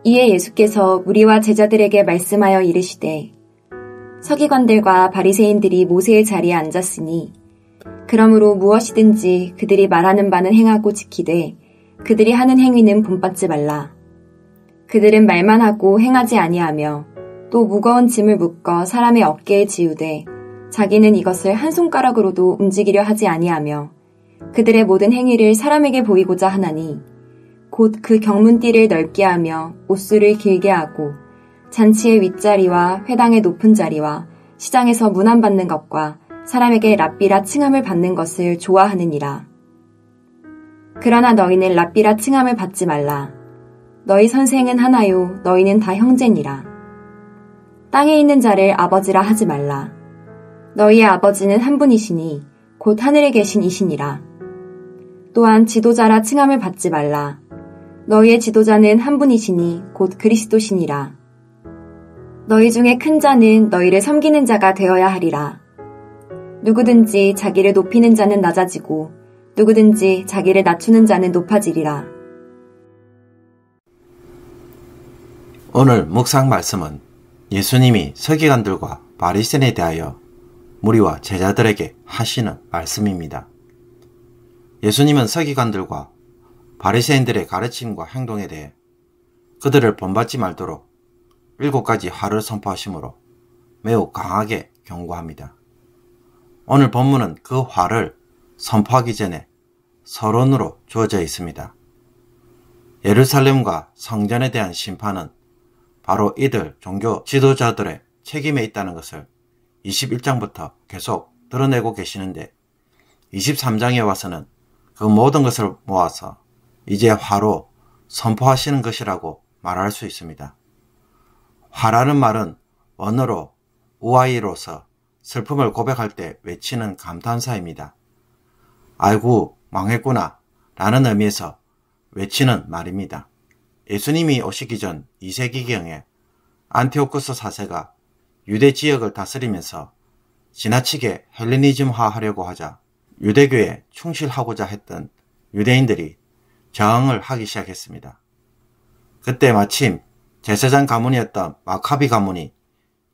이에 예수께서 무리와 제자들에게 말씀하여 이르시되 서기관들과 바리새인들이 모세의 자리에 앉았으니 그러므로 무엇이든지 그들이 말하는 바는 행하고 지키되 그들이 하는 행위는 본받지 말라. 그들은 말만 하고 행하지 아니하며 또 무거운 짐을 묶어 사람의 어깨에 지우되 자기는 이것을 한 손가락으로도 움직이려 하지 아니하며 그들의 모든 행위를 사람에게 보이고자 하나니 곧 그 경문띠를 넓게 하며 옷수를 길게 하고 잔치의 윗자리와 회당의 높은 자리와 시장에서 문안받는 것과 사람에게 랍비라 칭함을 받는 것을 좋아하느니라. 그러나 너희는 랍비라 칭함을 받지 말라. 너희 선생은 하나요 너희는 다 형제니라. 땅에 있는 자를 아버지라 하지 말라. 너희의 아버지는 한 분이시니 곧 하늘에 계신 이시니라. 또한 지도자라 칭함을 받지 말라. 너희의 지도자는 한 분이시니 곧 그리스도시니라. 너희 중에 큰 자는 너희를 섬기는 자가 되어야 하리라. 누구든지 자기를 높이는 자는 낮아지고 누구든지 자기를 낮추는 자는 높아지리라. 오늘 묵상 말씀은 예수님이 서기관들과 바리새인에 대하여 무리와 제자들에게 하시는 말씀입니다. 예수님은 서기관들과 바리새인들의 가르침과 행동에 대해 그들을 본받지 말도록 7가지 화를 선포하시므로 매우 강하게 경고합니다. 오늘 본문은 그 화를 선포하기 전에 서론으로 주어져 있습니다. 예루살렘과 성전에 대한 심판은 바로 이들 종교 지도자들의 책임에 있다는 것을 21장부터 계속 드러내고 계시는데 23장에 와서는 그 모든 것을 모아서 이제 화로 선포하시는 것이라고 말할 수 있습니다. 화라는 말은 원어로 우아이로서 슬픔을 고백할 때 외치는 감탄사입니다. 아이고 망했구나 라는 의미에서 외치는 말입니다. 예수님이 오시기 전 2세기경에 안티오쿠스 4세가 유대 지역을 다스리면서 지나치게 헬레니즘화 하려고 하자 유대교에 충실하고자 했던 유대인들이 저항을 하기 시작했습니다. 그때 마침 제사장 가문이었던 마카비 가문이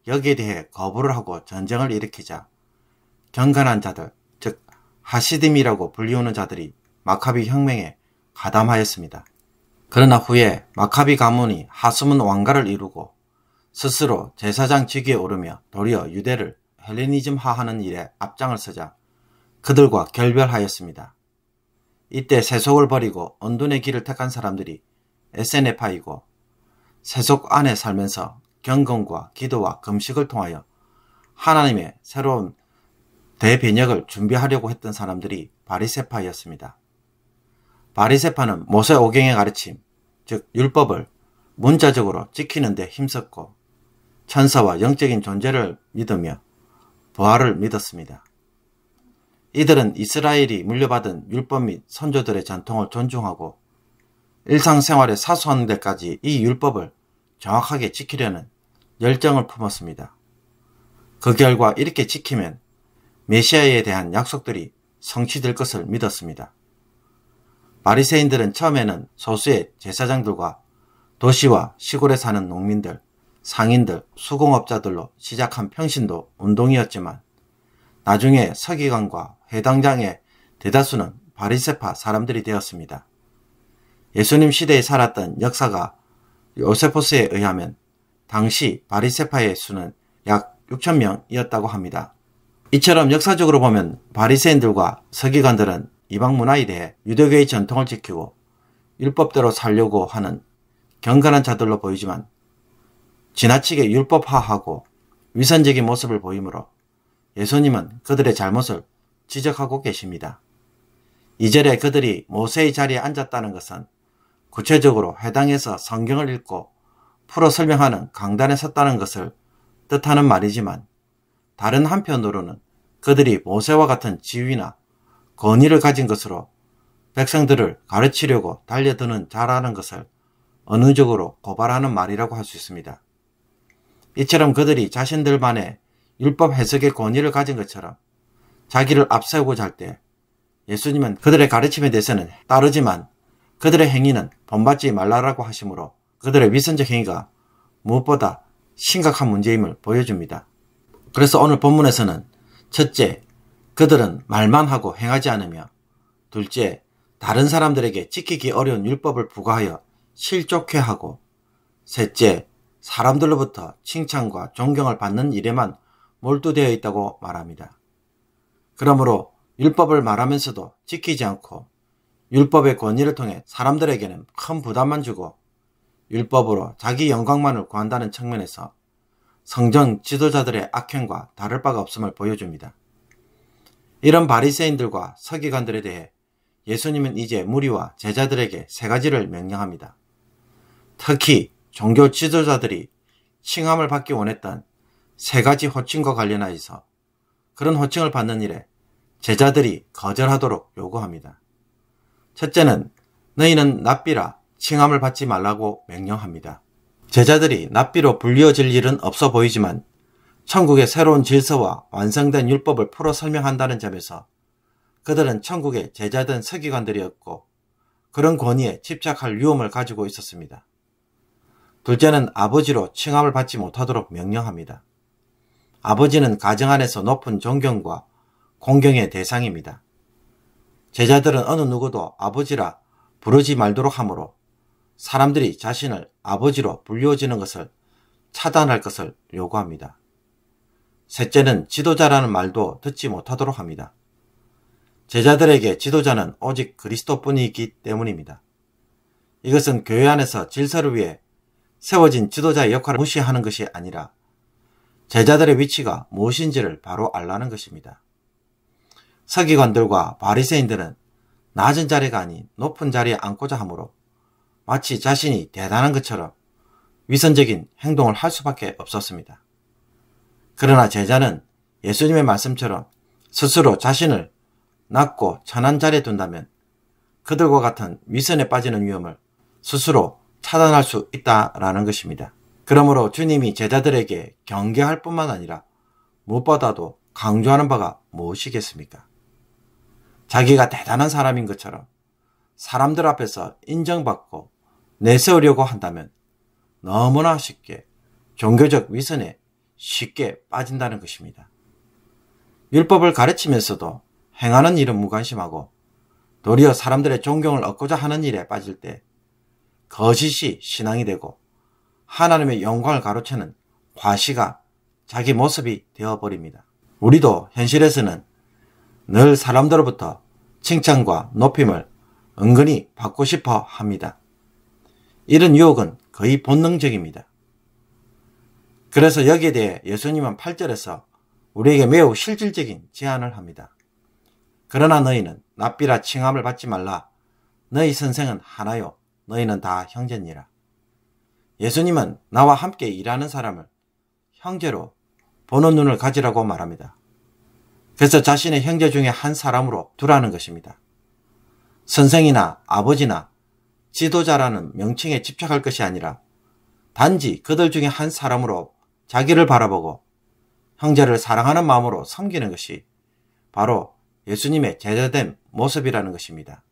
여기에 대해 거부를 하고 전쟁을 일으키자 경건한 자들, 즉 하시딤이라고 불리우는 자들이 마카비 혁명에 가담하였습니다. 그러나 후에 마카비 가문이 하스문 왕가를 이루고 스스로 제사장 직위에 오르며 도리어 유대를 헬레니즘화하는 일에 앞장을 서자 그들과 결별하였습니다. 이때 세속을 버리고 언둔의 길을 택한 사람들이 에세네파이고 세속 안에 살면서 경건과 기도와 금식을 통하여 하나님의 새로운 대변혁을 준비하려고 했던 사람들이 바리새파였습니다. 바리새파는 모세 오경의 가르침, 즉 율법을 문자적으로 지키는 데 힘썼고 천사와 영적인 존재를 믿으며 부활을 믿었습니다. 이들은 이스라엘이 물려받은 율법 및 선조들의 전통을 존중하고 일상생활의 사소한 데까지 이 율법을 정확하게 지키려는 열정을 품었습니다. 그 결과 이렇게 지키면 메시아에 대한 약속들이 성취될 것을 믿었습니다. 바리새인들은 처음에는 소수의 제사장들과 도시와 시골에 사는 농민들, 상인들, 수공업자들로 시작한 평신도 운동이었지만 나중에 서기관과 회당장의 대다수는 바리새파 사람들이 되었습니다. 예수님 시대에 살았던 역사가 요세포스에 의하면 당시 바리새파의 수는 약 6,000명이었다고 합니다. 이처럼 역사적으로 보면 바리새인들과 서기관들은 이방 문화에 대해 유대교의 전통을 지키고 율법대로 살려고 하는 경건한 자들로 보이지만 지나치게 율법화하고 위선적인 모습을 보이므로 예수님은 그들의 잘못을 지적하고 계십니다. 2절에 그들이 모세의 자리에 앉았다는 것은 구체적으로 회당에서 성경을 읽고 풀어 설명하는 강단에 섰다는 것을 뜻하는 말이지만 다른 한편으로는 그들이 모세와 같은 지위나 권위를 가진 것으로 백성들을 가르치려고 달려드는 자라는 것을 은유적으로 고발하는 말이라고 할 수 있습니다. 이처럼 그들이 자신들만의 율법 해석의 권위를 가진 것처럼 자기를 앞세우고자 할 때 예수님은 그들의 가르침에 대해서는 따르지만 그들의 행위는 본받지 말라라고 하시므로 그들의 위선적 행위가 무엇보다 심각한 문제임을 보여줍니다. 그래서 오늘 본문에서는 첫째, 그들은 말만 하고 행하지 않으며, 둘째, 다른 사람들에게 지키기 어려운 율법을 부과하여 실족해 하고, 셋째, 사람들로부터 칭찬과 존경을 받는 일에만 몰두되어 있다고 말합니다. 그러므로 율법을 말하면서도 지키지 않고 율법의 권위를 통해 사람들에게는 큰 부담만 주고 율법으로 자기 영광만을 구한다는 측면에서 성전 지도자들의 악행과 다를 바가 없음을 보여줍니다. 이런 바리새인들과 서기관들에 대해 예수님은 이제 무리와 제자들에게 세 가지를 명령합니다. 특히 종교 지도자들이 칭함을 받기 원했던 세 가지 호칭과 관련하여서 그런 호칭을 받는 일에 제자들이 거절하도록 요구합니다. 첫째는 너희는 랍비라 칭함을 받지 말라고 명령합니다. 제자들이 랍비로 불리워질 일은 없어 보이지만 천국의 새로운 질서와 완성된 율법을 풀어 설명한다는 점에서 그들은 천국의 제자된 서기관들이었고 그런 권위에 집착할 위험을 가지고 있었습니다. 둘째는 아버지로 칭함을 받지 못하도록 명령합니다. 아버지는 가정 안에서 높은 존경과 공경의 대상입니다. 제자들은 어느 누구도 아버지라 부르지 말도록 하므로 사람들이 자신을 아버지로 불리워지는 것을 차단할 것을 요구합니다. 셋째는 지도자라는 말도 듣지 못하도록 합니다. 제자들에게 지도자는 오직 그리스도뿐이기 때문입니다. 이것은 교회 안에서 질서를 위해 세워진 지도자의 역할을 무시하는 것이 아니라 제자들의 위치가 무엇인지를 바로 알라는 것입니다. 서기관들과 바리새인들은 낮은 자리가 아닌 높은 자리에 앉고자 하므로 마치 자신이 대단한 것처럼 위선적인 행동을 할 수밖에 없었습니다. 그러나 제자는 예수님의 말씀처럼 스스로 자신을 낮고 천한 자리에 둔다면 그들과 같은 위선에 빠지는 위험을 스스로 차단할 수 있다라는 것입니다. 그러므로 주님이 제자들에게 경계할 뿐만 아니라 무엇보다도 강조하는 바가 무엇이겠습니까? 자기가 대단한 사람인 것처럼 사람들 앞에서 인정받고 내세우려고 한다면 너무나 쉽게 종교적 위선에 쉽게 빠진다는 것입니다. 율법을 가르치면서도 행하는 일은 무관심하고 도리어 사람들의 존경을 얻고자 하는 일에 빠질 때 거짓이 신앙이 되고 하나님의 영광을 가로채는 과시가 자기 모습이 되어버립니다. 우리도 현실에서는 늘 사람들로부터 칭찬과 높임을 은근히 받고 싶어 합니다. 이런 유혹은 거의 본능적입니다. 그래서 여기에 대해 예수님은 8절에서 우리에게 매우 실질적인 제안을 합니다. 그러나 너희는 랍비라 칭함을 받지 말라. 너희 선생은 하나요. 너희는 다 형제니라. 예수님은 나와 함께 일하는 사람을 형제로 보는 눈을 가지라고 말합니다. 그래서 자신의 형제 중에 한 사람으로 두라는 것입니다. 선생이나 아버지나 지도자라는 명칭에 집착할 것이 아니라 단지 그들 중에 한 사람으로 자기를 바라보고 형제를 사랑하는 마음으로 섬기는 것이 바로 예수님의 제자된 모습이라는 것입니다.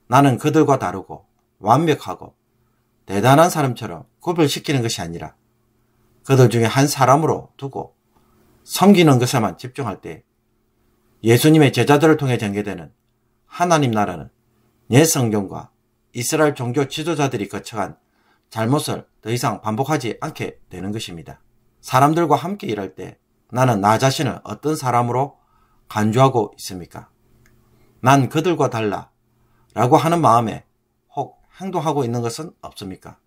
나는 그들과 다르고 완벽하고 대단한 사람처럼 구별시키는 것이 아니라 그들 중에 한 사람으로 두고 섬기는 것에만 집중할 때 예수님의 제자들을 통해 전개되는 하나님 나라는 옛 성경과 이스라엘 종교 지도자들이 거쳐간 잘못을 더 이상 반복하지 않게 되는 것입니다. 사람들과 함께 일할 때 나는 나 자신을 어떤 사람으로 간주하고 있습니까? 난 그들과 달라 라고 하는 마음에 혹 행동하고 있는 것은 없습니까?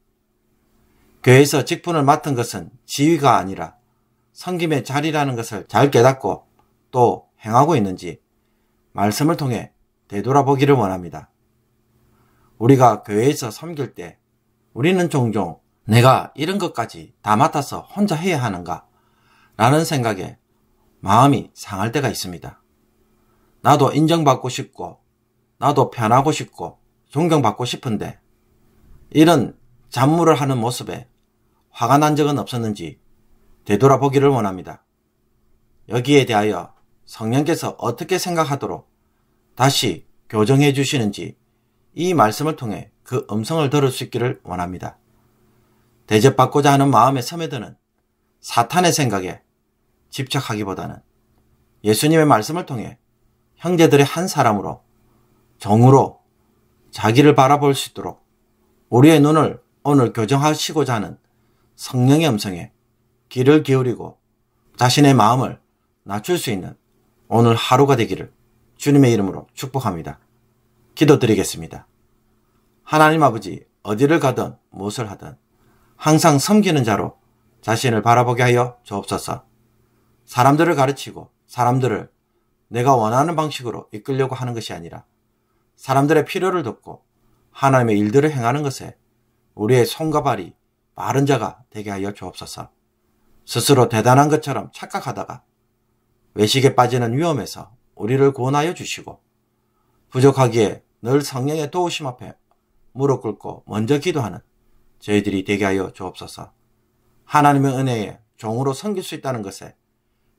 교회에서 직분을 맡은 것은 지위가 아니라 섬김의 자리라는 것을 잘 깨닫고 또 행하고 있는지 말씀을 통해 되돌아보기를 원합니다. 우리가 교회에서 섬길 때 우리는 종종 내가 이런 것까지 다 맡아서 혼자 해야 하는가 라는 생각에 마음이 상할 때가 있습니다. 나도 인정받고 싶고 나도 편하고 싶고 존경받고 싶은데 이런 잡무를 하는 모습에 화가 난 적은 없었는지 되돌아보기를 원합니다. 여기에 대하여 성령께서 어떻게 생각하도록 다시 교정해 주시는지 이 말씀을 통해 그 음성을 들을 수 있기를 원합니다. 대접받고자 하는 마음에 스며드는 사탄의 생각에 집착하기보다는 예수님의 말씀을 통해 형제들의 한 사람으로 정으로 자기를 바라볼 수 있도록 우리의 눈을 오늘 교정하시고자 하는 성령의 음성에 귀를 기울이고 자신의 마음을 낮출 수 있는 오늘 하루가 되기를 주님의 이름으로 축복합니다. 기도드리겠습니다. 하나님 아버지, 어디를 가든 무엇을 하든 항상 섬기는 자로 자신을 바라보게 하여 주옵소서. 사람들을 가르치고 사람들을 내가 원하는 방식으로 이끌려고 하는 것이 아니라 사람들의 필요를 돕고 하나님의 일들을 행하는 것에 우리의 손과 발이 빠른 자가 되게 하여 주옵소서. 스스로 대단한 것처럼 착각하다가 외식에 빠지는 위험에서 우리를 구원하여 주시고 부족하기에 늘 성령의 도우심 앞에 무릎 꿇고 먼저 기도하는 저희들이 되게 하여 주옵소서. 하나님의 은혜에 종으로 섬길 수 있다는 것에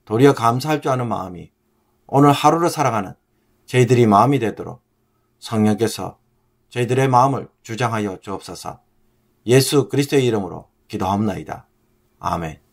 도리어 감사할 줄 아는 마음이 오늘 하루를 살아가는 저희들이 마음이 되도록 성령께서 저희들의 마음을 주장하여 주옵소서. 예수 그리스도의 이름으로 기도하옵나이다. 아멘.